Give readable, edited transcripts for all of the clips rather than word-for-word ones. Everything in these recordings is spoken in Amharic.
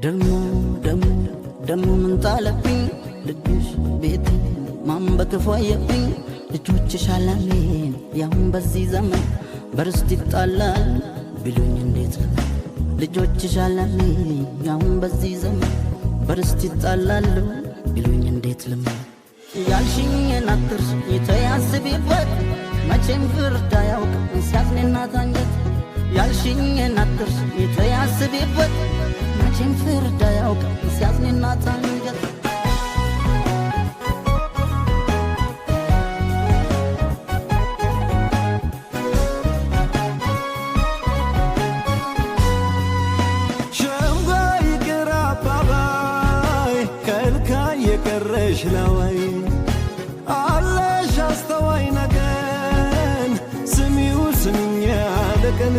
ደሞ ምን ጣለብኝ ልጅሽ ቤቴ ማን በክፉ አየብኝ ልጆችሽ አላሜን ያሁን በዚህ ዘመን በርስት ይጣላል ቢሉኝ እንዴት ልጆችሽ አላሜን ያሁን በዚህ ዘመን በርስት ይጣላል ቢሉኝ እንዴት ያልሽኝን አትርሽ የተያስቢበት መቼም ፍርድ አያውቅም ሲያዝንና ታንጀት ያልሽኝን አትርሽ የተያስቢበት መቼም ፍርድ አያውቅም ሲያዝንና ታንጀት ሸምጓይ ቅር አባባይ ከልካይ የቀረሽ ለወይ አለሽ አስተዋይ ነገን ስሚው ስምኛ ለቀን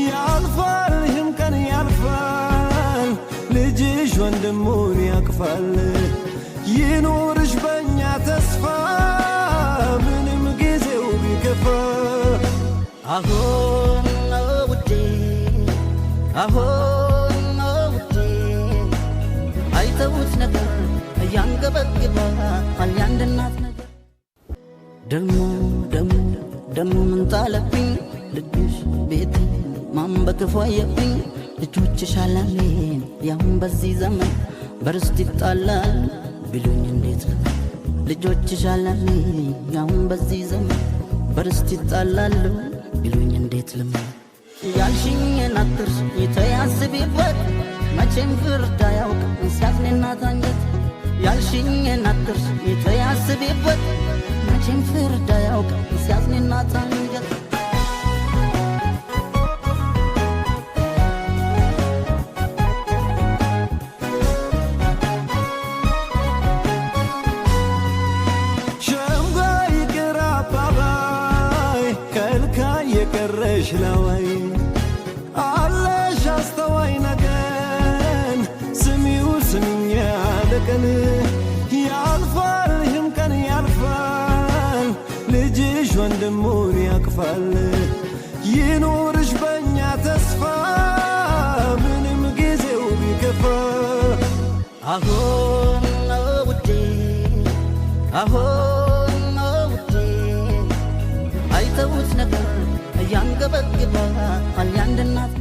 ያልፋል ይህም ቀን ያልፋል ልጅሽ ወንድሙን ያቅፋል ይኑርሽ በእኛ ተስፋ ምንም ጊዜው ቢከፋ አሁን ውዴ አሁን ውዴ አይተውት ነገር ያንገበግባል ያንድ እናት ነገር ደሞ ምን ጣለብኝ ልጅሽ ቤቴ ማን በክፉ አየብኝ ልጆችሽ አላሜን ያሁን በዚህ ዘመን በርስት ይጣላል ቢሉኝ እንዴት ልጆችሽ አላሜን ያሁን በዚህ ዘመን በርስት ይጣላል ቢሉኝ እንዴት ያልሽኝን አትርሽ የተያስቢበት መቼም ፍርድ አያውቅም ሲያዝንና ታንጀት ያልሽኝን አትርሽ የተያስቢበት መቼም ፍርድ አያውቅም ሲያዝንና ታንጀት ሸምጓይ ቅር አባባይ ከልካይ የቀረሽ ለወይ አለሽ አስተዋይ ነገን ስሚው ስምኛ ለቀን ያልፋል ይህም ቀን ያልፋል ልጅሽ ወንድሙን ያቅፋል ይኑርሽ በእኛ ተስፋ ምንም ጊዜው ቢከፋ አሁን ውዴ አሁን ውዴ አይተውት ነገር ያንገበግባል ያንድ እናት